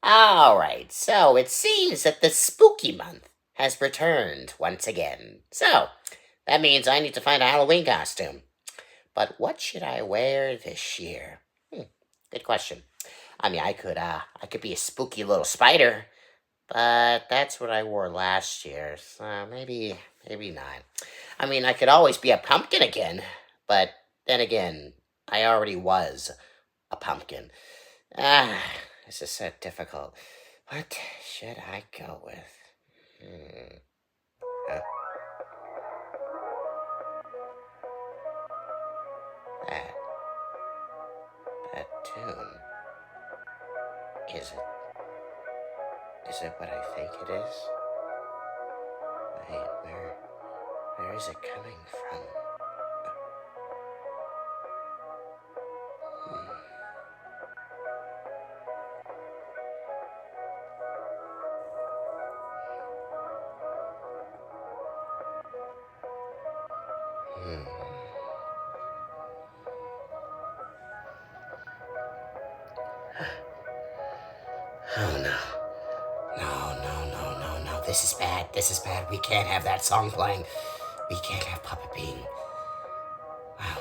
All right, so it seems that the spooky month has returned once again. So that means I need to find a Halloween costume. But what should I wear this year? Good question. I could be a spooky little spider, but that's what I wore last year. So maybe not. I could always be a pumpkin again, but then again, I already was a pumpkin. Ah, this is so difficult. What should I go with? Hmm. Huh? That that tune. Is it what I think it is? Wait, where is it coming from? Hmm. Oh no. No, no, no, no, no. This is bad. This is bad. We can't have that song playing. We can't have Puppet being. Wow.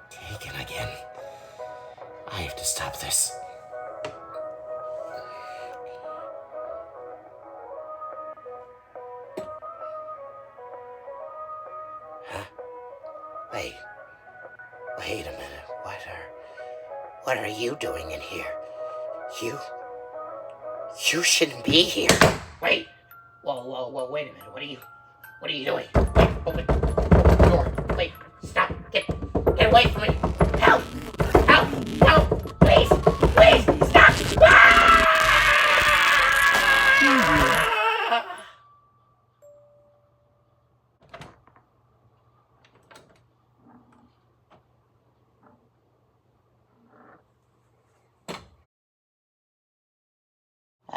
Taken again. I have to stop this. Huh? Wait. Wait a minute. What are you doing in here? You shouldn't be here. Wait. Whoa, wait a minute. What are you doing? Wait, open the door. Wait, stop. Get away from me. Help! Help! Please, stop!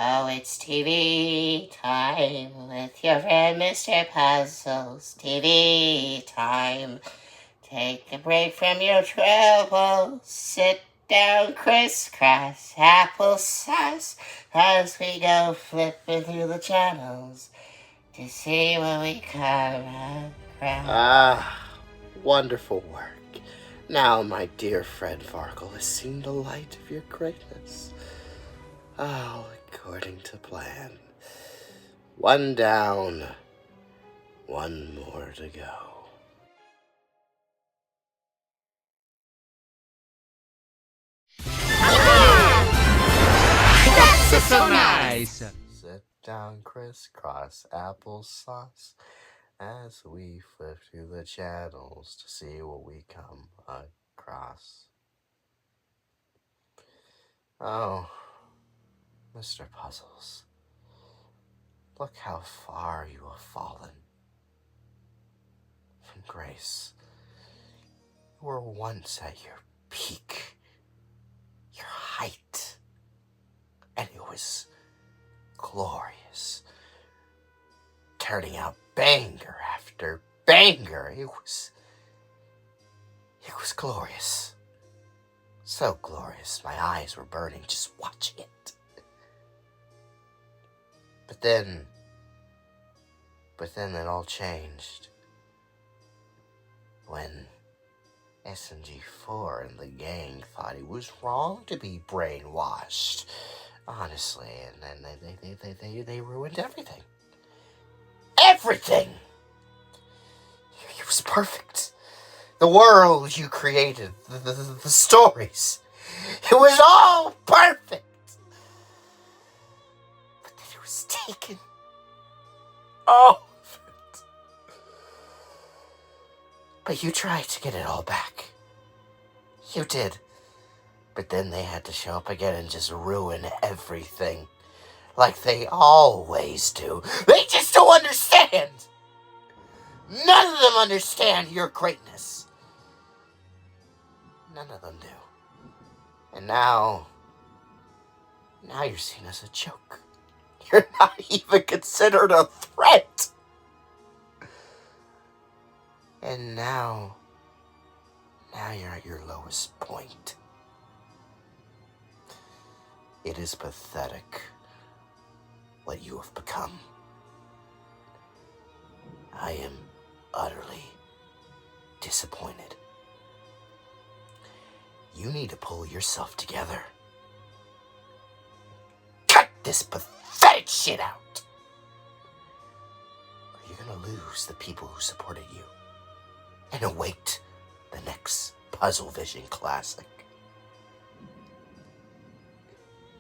Oh, it's TV time with your friend Mr. Puzzles. TV time. Take a break from your troubles. Sit down, crisscross, applesauce, as we go flipping through the channels to see what we come across. Ah, wonderful work. Now, my dear Fred Farkle has seen the light of your greatness. All according to plan. One down, one more to go. That's so nice! Sit down, crisscross, applesauce, as we flip through the channels to see what we come across. Oh, Mr. Puzzles, look how far you have fallen from grace. You were once at your peak, your height, and it was glorious. Turning out banger after banger. It was glorious. So glorious, my eyes were burning just watching it. But then it all changed when SMG4 and the gang thought it was wrong to be brainwashed. Honestly, and then they ruined everything. Everything! It was perfect. The world you created, the stories, it was all perfect. But then it was taken. All of it. But you tried to get it all back. You did. But then they had to show up again and just ruin everything. Like they always do. They just don't understand. None of them understand your greatness. None of them do. And now you're seen as a joke. You're not even considered a threat. And now you're at your lowest point. It is pathetic what you have become. I am utterly disappointed. You need to pull yourself together. Cut this pathetic shit out! Or you're gonna lose the people who supported you and await the next Puzzle Vision classic.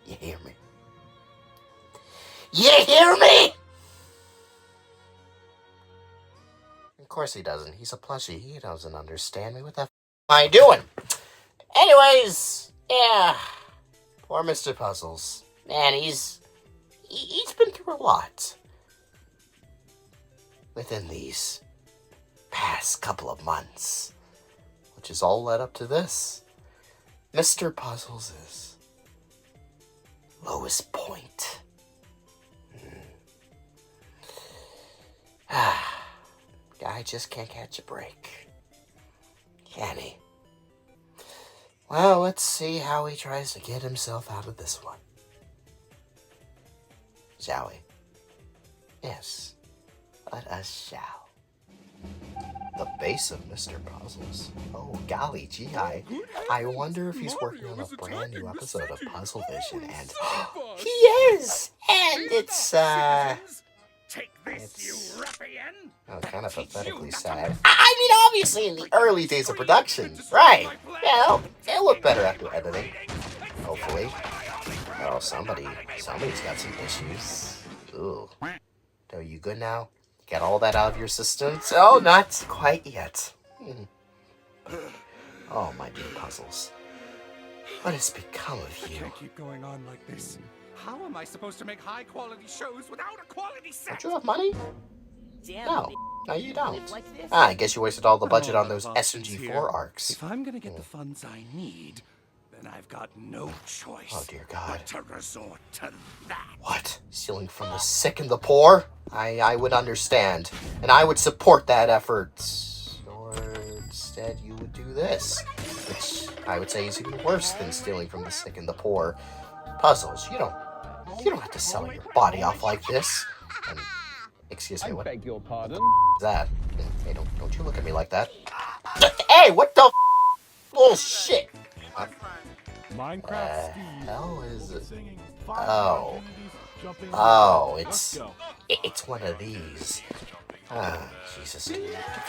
You hear me? You hear me? Of course he doesn't. He's a plushie. He doesn't understand me. What the f am I doing? Anyways, yeah. Poor Mr. Puzzles. Man, he's been through a lot. Within these past couple of months. Which has all led up to this. Mr. Puzzles' lowest point. Guy just can't catch a break. Can he? Well, let's see how he tries to get himself out of this one. Shall we? Yes. Let us shall. The base of Mr. Puzzles. Oh, golly gee, I wonder if he's working on a brand new episode of Puzzle Vision, and he is! And it's kind of pathetically sad. I mean, obviously in the early days of production, right? Yeah, it'll look better after editing. Hopefully. Oh, somebody's got some issues. Ooh. Are you good now? Get all that out of your system? Oh, not quite yet. Oh, my dear Puzzles. What has become of you? I can't keep going on like this. How am I supposed to make high-quality shows without a quality set? Don't you have money? Damn, No, you don't. live like this? I guess you wasted all the budget on those SMG4 arcs. If I'm gonna get the funds I need, then I've got no choice. Oh, dear God. But to resort to that. What? Stealing from the sick and the poor? I would understand. And I would support that effort. Or instead you would do this. Which I would say is even worse than stealing from the sick and the poor. Puzzles, you don't have to sell your body off like this. And, excuse me, what? I beg your pardon? Is that? Hey, don't you look at me like that. Hey, what the bullshit? Minecraft Hell is it? Oh, it's one of these. Jesus. Do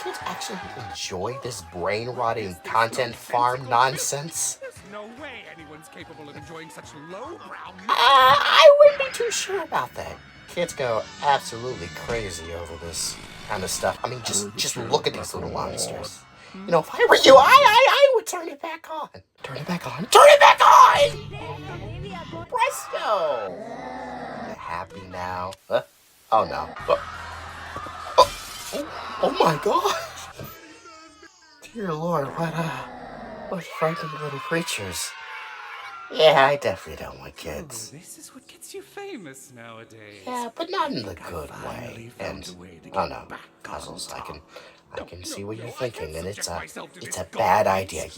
kids actually enjoy this brain-rotting content farm nonsense? There's no way anyone's capable of enjoying such lowbrow. I wouldn't be too sure about that. Kids go absolutely crazy over this kind of stuff. I mean, just look at these little monsters. You know, if I were you, I would turn it back on. Turn it back on. Turn it back on! Presto! You happy now? Oh, no. Oh my God! Dear Lord, what frightened little creatures. Yeah, I definitely don't want kids. This is what gets you famous nowadays. Yeah, but not in the good way. And, oh no, Puzzles, I can see what you're thinking, and it's a bad idea.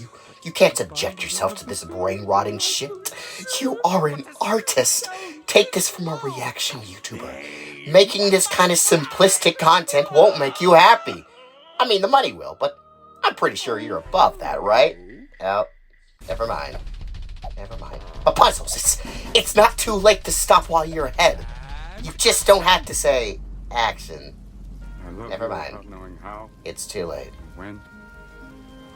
You can't subject yourself to this brain-rotting shit. You are an artist. Take this from a reaction YouTuber. Making this kind of simplistic content won't make you happy. I mean, the money will, but I'm pretty sure you're above that, right? Oh, never mind. Never mind. But Puzzles, it's not too late to stop while you're ahead. You just don't have to say action. Never mind. Without knowing how, It's too late. when,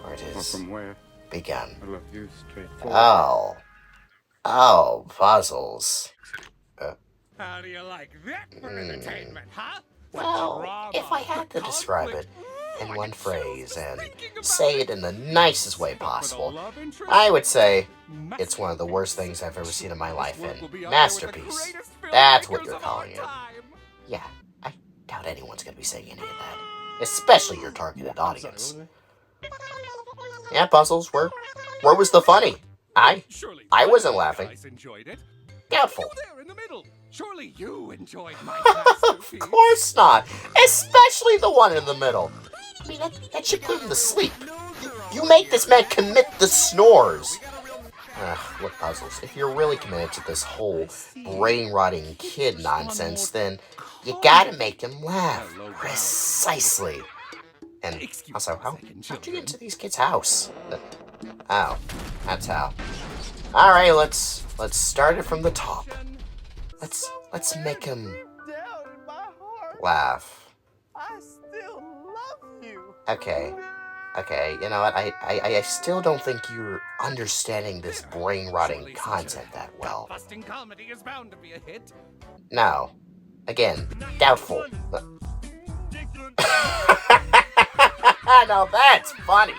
Or it or is from where. begun. I love you straightforward. Oh, Puzzles. How do you like that for entertainment, huh? Well, if I had to describe it in one phrase and say it in the nicest way possible, I would say it's one of the worst things I've ever seen in my life, and masterpiece. That's what you're calling it. Yeah, I doubt anyone's gonna be saying any of that. Especially your targeted audience. Yeah, Puzzles, where was the funny? I wasn't laughing. Doubtful. There in the middle. Surely you enjoyed my Of course not. Especially the one in the middle. I mean, that should put him to sleep. You make this man commit the snores. Look, Puzzles, if you're really committed to this whole brain-rotting kid nonsense, then you gotta make him laugh. Precisely. And also, how'd you get into these kids' house? Oh, that's how. Alright, let's start it from the top. Let's make him laugh. I still love you. Okay, you know what, I still don't think you're understanding this brain-rotting content that well. Busting comedy is bound to be a hit. No. Again, doubtful. Now that's funny.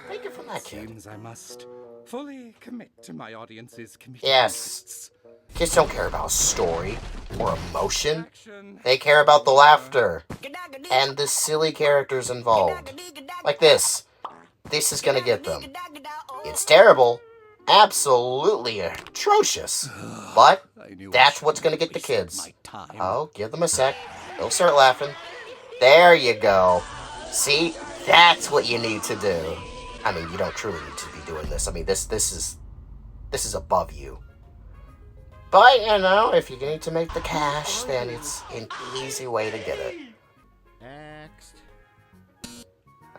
Take it from that kid. Seems I must fully commit to my audience's comedic Yes. interests. Kids don't care about story or emotion. They care about the laughter and the silly characters involved. Like this. This is gonna get them. It's terrible. Absolutely atrocious. But that's what's gonna get the kids. Oh, give them a sec. They'll start laughing. There you go. See? That's what you need to do. I mean, you don't truly need to be doing this. I mean, this is above you. But, you know, if you need to make the cash, then it's an easy way to get it. Next.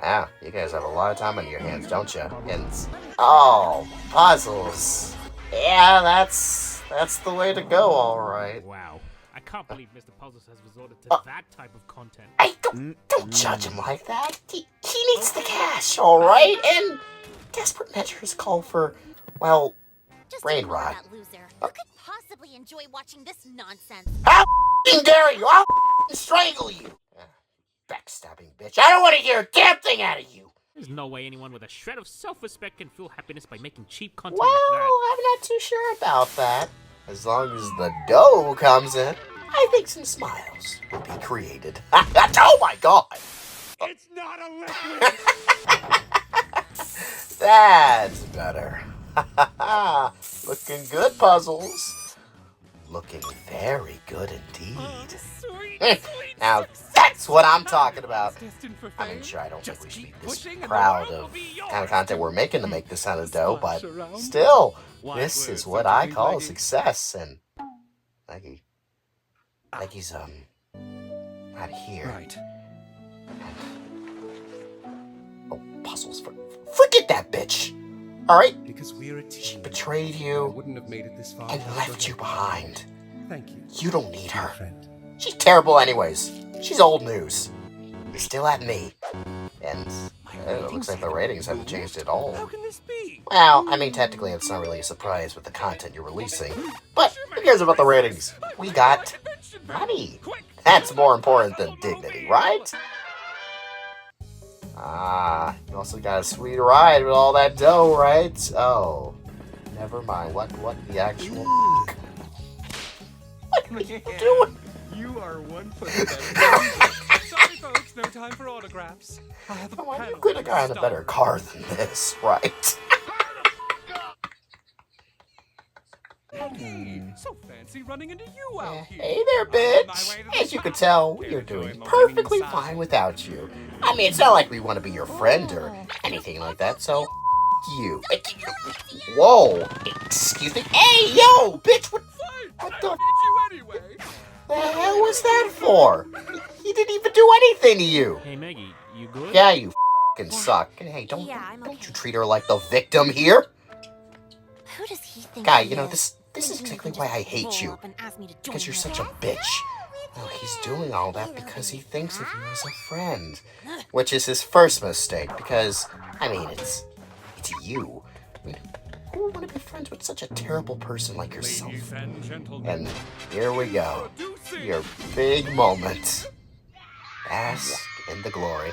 Wow, you guys have a lot of time on your hands, don't you? And, oh, puzzles. Yeah, that's the way to go, alright. Wow. I can't believe Mr. Puzzles has resorted to that type of content. Hey, don't judge him like that. He needs the cash, alright? And desperate measures call for, well, Just brain ignore rot. that loser. Who could possibly enjoy watching this nonsense? How dare you? I'll strangle you. Backstabbing bitch. I don't want to hear a damn thing out of you. There's no way anyone with a shred of self-respect can feel happiness by making cheap content Well, like that. I'm not too sure about that. As long as the dough comes in, I think some smiles will be created. Oh my god! It's not a liquid. That's better. Looking good, Puzzles. Looking very good indeed. Now that's what I'm talking about. I mean, sure, I don't think we should be this proud of the kind of content we're making to make this kind of dough, but still, this is what I call success. And Maggie's not here. Right. Oh, Puzzles, forget that bitch. All right, Because we're a team. she betrayed I you wouldn't have made it this far. and without left her. you behind. Thank you. You don't need dear her. friend. She's terrible anyways. She's old news. You're still at me. And it looks like the ratings haven't changed at all. How can this be? Well, I mean, technically it's not really a surprise with the content you're releasing. But who cares about the ratings? We got money. That's more important than dignity, right? Ah, you also got a sweet ride with all that dough, right? Oh, never mind. What the actual... What are you doing? You are one foot better. Sorry, folks, no time for autographs. I have a Well, you panel could have to gotten a stop. better car than this, right? Hey, so fancy running into you out here. Hey there, I'm on my bitch. way to the As you can spot. tell, we Care are to join doing my perfectly winning fine side? without you. I mean, it's not like we want to be your friend or anything like that, so you. Whoa. Excuse me. Hey, yo, bitch, what Fine, the- I need you anyway. hell was that for? He didn't even do anything to you. Hey, Maggie, you good? Yeah, you fucking suck. And hey, don't you treat her like the victim here. Who does he think Guy, he you know, is? this is Thinking he exactly can why just I hate roll you. up and ask me to Because join you're him. such a bitch. Well, he's doing all that because he thinks of you as a friend. Which is his first mistake, because, I mean, it's you. I mean, who would want to be friends with such a terrible person like yourself? Ladies and gentlemen, And here we go. introducing Your big moment. Bask in the glory.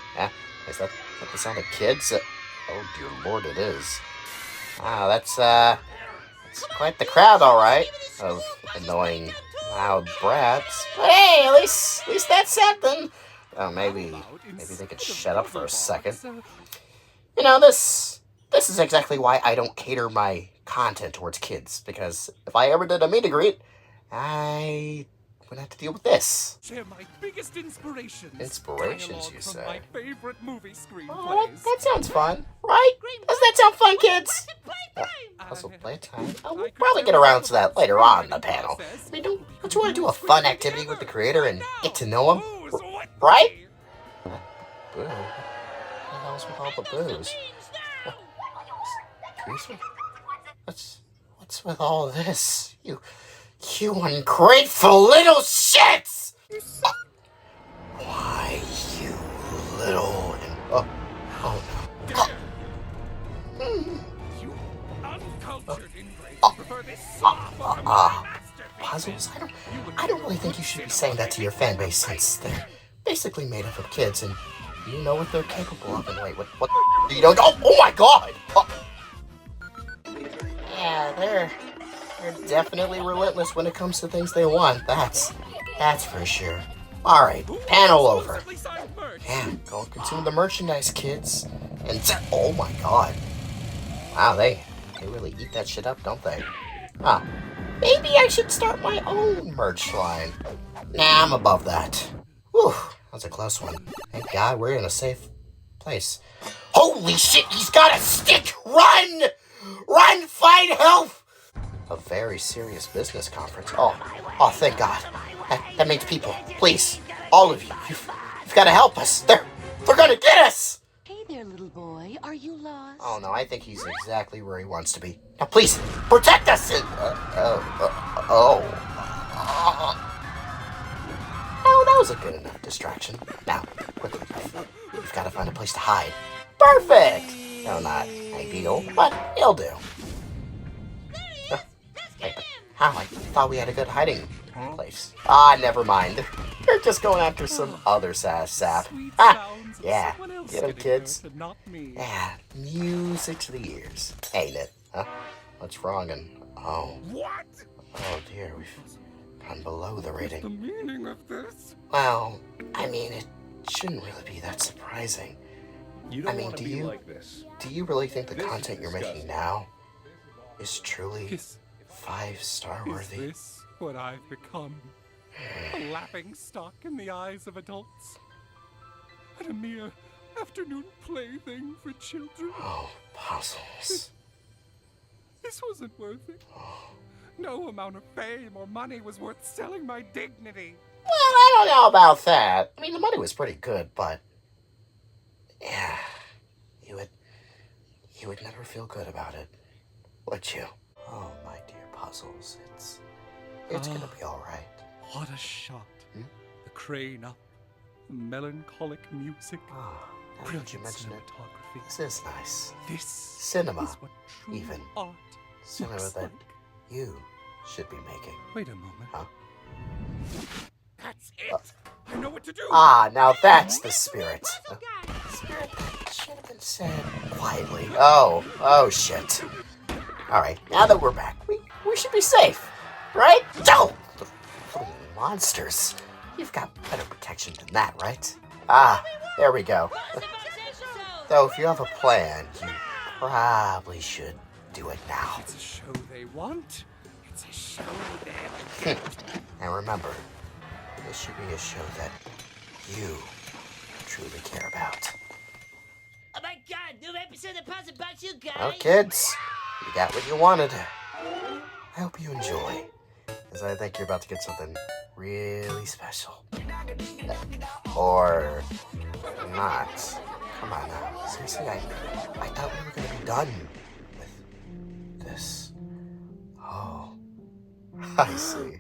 Is that the sound of kids? Oh, dear Lord, it is. Wow, that's quite the crowd, all right, of annoying, loud brats. But hey, at least that's something. Oh, maybe they could shut up for a second. You know, this is exactly why I don't cater my content towards kids, because if I ever did a meet and greet, I gonna have to deal with this. Share my biggest inspirations. Inspirations, Dialogue you from say? my favorite movie Oh, screenplays. that sounds fun, right? Doesn't that sound fun, kids? Puzzle I- playtime? I We'll could probably tell get you around all to that about later on in the screenwriting panel. process. I mean, don't We you want to do a fun activity with the creator and get to know him? Booze with Right? me. Boo. What the hell's with all the booze? Teresa? What's with all this? You ungrateful little shits! Why, you little oh no. You uncultured ingrate prefer this slop over my masterpieces. Puzzles? I don't really think you should be saying that to your fan base since they're basically made up of kids and you know what they're capable of. And wait, what you don't? Oh my God! Oh. Yeah, they're definitely relentless when it comes to things they want. That's for sure. All right, panel over. Exclusively signed merch. Yeah, go and consume the merchandise, kids. And oh my God! Wow, they really eat that shit up, don't they? Huh. Maybe I should start my own merch line. Nah, I'm above that. Whew, that's a close one. Thank God we're in a safe place. Holy shit, he's got a stick! Run! Run, find help! A very serious business conference. Oh, thank God. That means people. Please, all of you, you've got to help us. They're gonna get us! Hey there, little boy. Are you lost? Oh no, I think he's exactly where he wants to be. Now please, protect us! Oh, that was a good enough distraction. Now, quickly, we've got to find a place to hide. Perfect! No, not ideal, but it'll do. How? I thought we had a good hiding place. Ah, never mind. They're just going after some other sap. Sweet Ah, sounds of yeah. someone else Get 'em, getting kids. hurt and not me. Yeah, music to the ears. Ain't it? Huh? What's wrong? Oh dear, we've gone below the The rating. meaning of this? Well, I mean, it shouldn't really be that surprising. You don't I mean, want to do be you- like this. Do you really think the This is content you're making disgusting. now is truly Is, 5-star is worthy? this what I've become? A laughing stock in the eyes of adults? And a mere afternoon plaything for children? Oh, puzzles. This wasn't worth it. No amount of fame or money was worth selling my dignity. Well, I don't know about that. I mean, the money was pretty good, but yeah, you would never feel good about it, would you? Oh, my dear puzzles, it's gonna be all right. What a shot. Hmm? The crane up, the melancholic music, Oh, now that brilliant you mention it, cinematography. this is nice. This Cinema, is what true even. art Cinema looks that like. you should be making. Wait a moment. Huh? That's it! I know what to do! Ah, now that's the spirit. Spirit that should have been said quietly. Oh shit. Alright, now that we're back, we should be safe, right? Oh! Little monsters. You've got better protection than that, right? Ah, there we go. Though if you have a plan, you probably should do it now. It's a show they want. It's a show they And remember, this should be a show that you truly care about. Oh my God, new episode of Puzzle Box, you guys! Well, kids, you got what you wanted. I hope you enjoy, as I think you're about to get something really special. Or not. Come on now. Seriously, I thought we were going to be done with this. Oh, I see.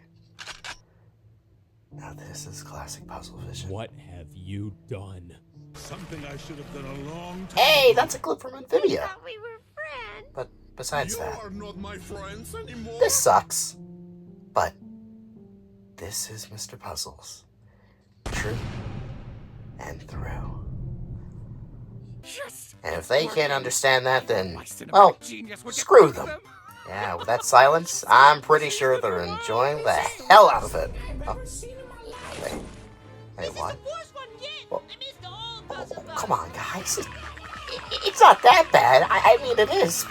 Now this is classic puzzle vision. What have you done? Something I should have done a long time Hey, ago. that's a clip from Amphibia. We were friends. But besides You that, are not my friends anymore. this sucks. But this is Mr. Puzzles. True and through. Yes! And if they can't understand that, then, My cinematic well, genius would get screw rid of them. Yeah, with that silence, I'm pretty sure they're enjoying the hell out of it. Oh. Wait, what? Well, come on, guys. It's not that bad. I mean, it is.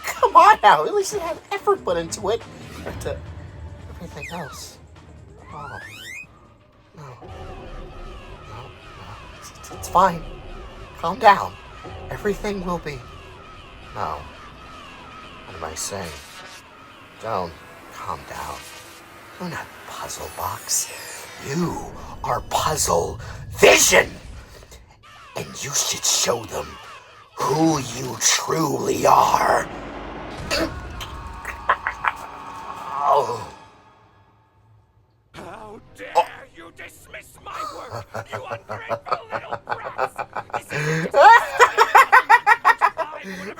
Come on now. At least it had effort put into it. But everything else. Oh. No. No. It's fine. Calm down. Everything will be... No. What am I saying? Don't calm down. You're not Puzzle Box. You are Puzzle Vision! And you should show them who you truly are. Oh. How dare you dismiss my work, you ungrateful little brats! This isn't just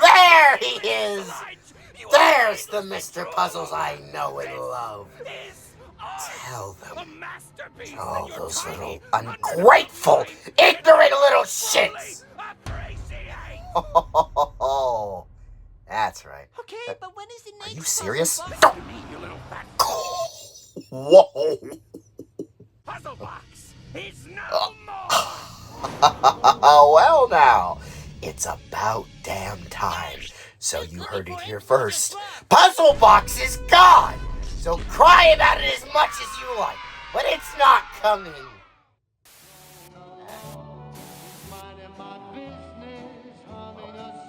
There he is! There's the Mr. Puzzles I know and love. Tell them. All those little ungrateful, ignorant little shits! Oh, that's right. Okay, but when is the next Are you serious? You Whoa! Puzzle Box is no more! Well now, it's about damn time. So you heard it here first. Puzzle Box is gone! So cry about it as much as you like, but it's not coming.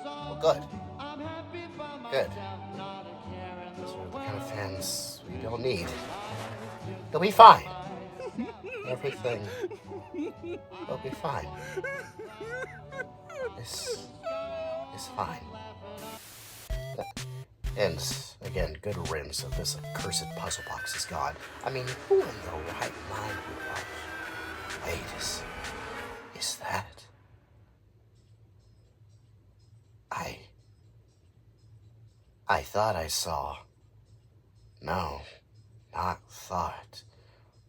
Well, good. Good. Those are the kind of fans we don't need. They'll be fine. Everything will be fine. This is fine. And again, good riddance of this accursed Puzzle Box is gone. I mean, who in their right mind would watch? Wait, is that? I thought I saw. No, not thought.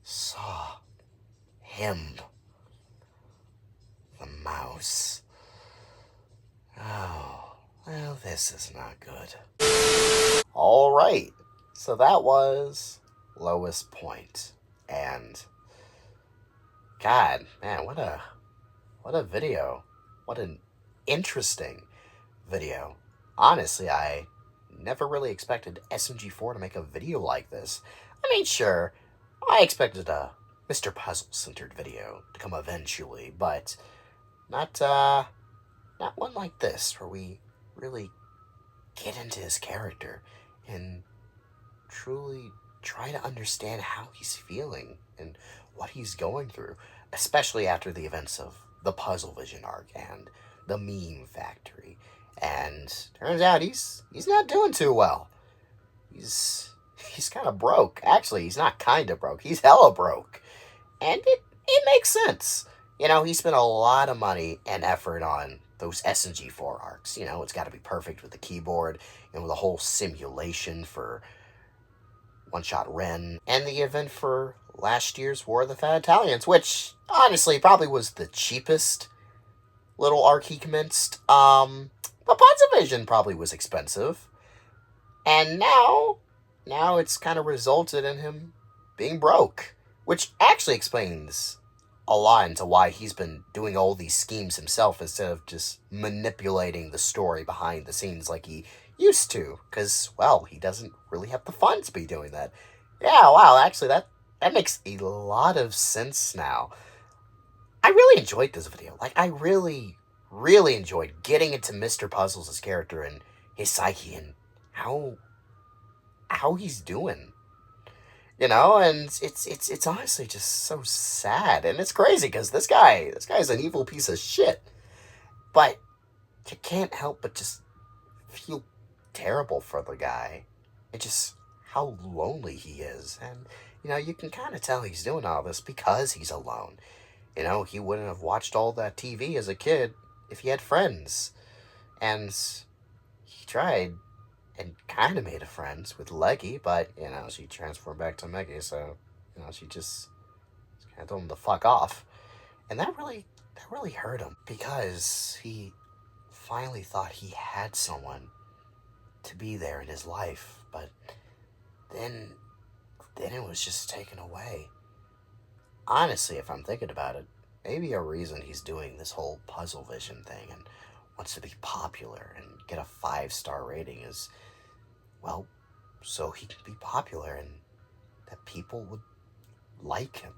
Saw him. The mouse. Oh, well, this is not good. Alright, so that was Lowest Point. And God, man, what a video. What an interesting video. Honestly, I never really expected SMG4 to make a video like this. I mean, sure, I expected a Mr. Puzzle-centered video to come eventually, but not one like this, where we really get into his character and truly try to understand how he's feeling and what he's going through, especially after the events of the Puzzle Vision arc and the Meme Factory. And turns out he's not doing too well. He's kind of broke. Actually, he's not kind of broke. He's hella broke. And it makes sense. You know, he spent a lot of money and effort on those SMG4 arcs. You know, it's got to be perfect with the keyboard and with a whole simulation for One Shot Ren and the event for last year's War of the Fat Italians, which honestly probably was the cheapest little arc he commenced. But Puzzle Vision probably was expensive. And now it's kind of resulted in him being broke, which actually explains a lot into why he's been doing all these schemes himself instead of just manipulating the story behind the scenes like he used to. Because, well, he doesn't really have the funds to be doing that. Yeah, wow, actually, that makes a lot of sense now. I really enjoyed this video. Like, I really enjoyed getting into Mr. Puzzles' character and his psyche and how he's doing. You know, and it's honestly just so sad. And it's crazy because this guy's an evil piece of shit. But you can't help but just feel terrible for the guy. And just how lonely he is. And, you know, you can kind of tell he's doing all this because he's alone. You know, he wouldn't have watched all that TV as a kid if he had friends. And he tried and kind of made a friends with Leggy, but, you know, she transformed back to Meggy, so, you know, she just kind of told him to fuck off. And that really hurt him, because he finally thought he had someone to be there in his life, but then it was just taken away. Honestly, if I'm thinking about it, maybe a reason he's doing this whole Puzzle Vision thing and wants to be popular and get a 5-star rating is, well, so he can be popular and that people would like him.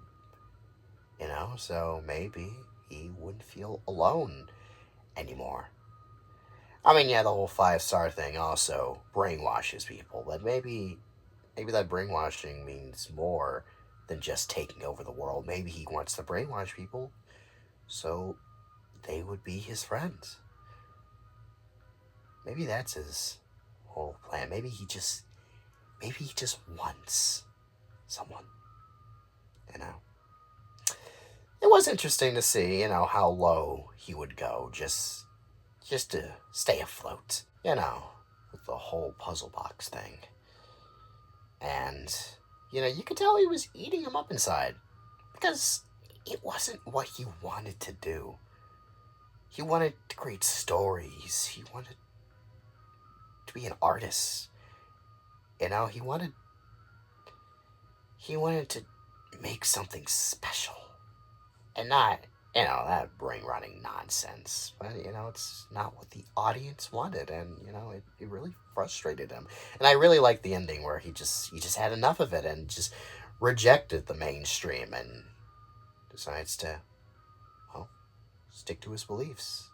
You know, so maybe he wouldn't feel alone anymore. I mean, yeah, the whole 5-star thing also brainwashes people, but maybe that brainwashing means more than just taking over the world. Maybe he wants to brainwash people so they would be his friends. Maybe that's his whole plan. Maybe he just wants someone, you know. It was interesting to see, how low he would go just to stay afloat, with the whole puzzle box thing. And, you could tell he was eating him up inside because it wasn't what he wanted to do. He wanted to create stories. He wanted to be an artist. He wanted to make something special. And not, that brain-rotting nonsense. But, it's not what the audience wanted. And, it really frustrated him. And I really liked the ending where he just had enough of it and just rejected the mainstream and decides to, stick to his beliefs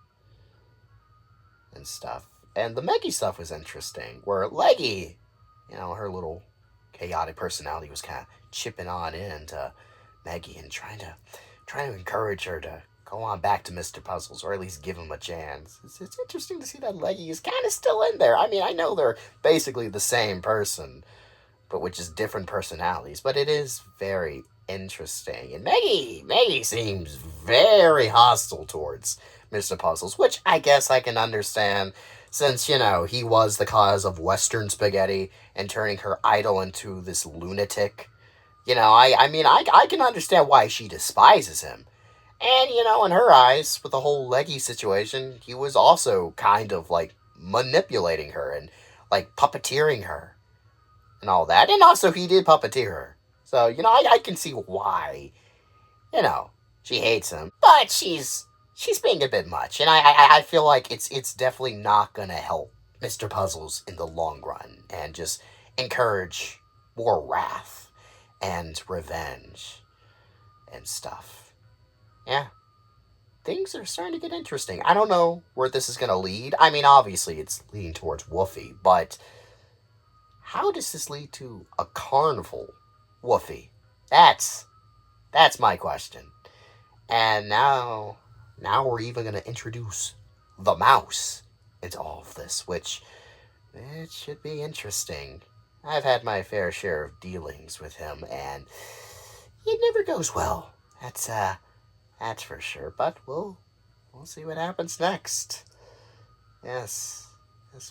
and stuff. And the Meggy stuff was interesting, where Leggy, her little chaotic personality was kind of chipping on into Meggy and trying to encourage her to go on back to Mr. Puzzles, or at least give him a chance. It's interesting to see that Leggy is kind of still in there. I mean, I know they're basically the same person, but with just different personalities. But it is very interesting. And Meggy seems very hostile towards Mr. Puzzles, which I guess I can understand, since, he was the cause of Western spaghetti and turning her idol into this lunatic. I can understand why she despises him. And, in her eyes, with the whole Leggy situation, he was also kind of, manipulating her and, puppeteering her and all that. And also, he did puppeteer her. So, I can see why, she hates him. But she's being a bit much. And I feel like it's definitely not going to help Mr. Puzzles in the long run and just encourage more wrath and revenge and stuff. Yeah. Things are starting to get interesting. I don't know where this is going to lead. I mean, obviously it's leading towards Woofy, but how does this lead to a carnival Woofy? That's my question. And now we're even going to introduce the mouse into all of this, which it should be interesting. I've had my fair share of dealings with him, and it never goes well. That's for sure. But we'll see what happens next. Yes,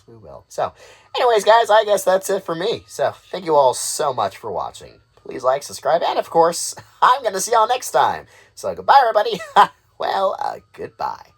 we will. So, anyways, guys, I guess that's it for me. So, thank you all so much for watching. Please like, subscribe, and of course, I'm gonna see y'all next time. So, goodbye, everybody. Well, goodbye.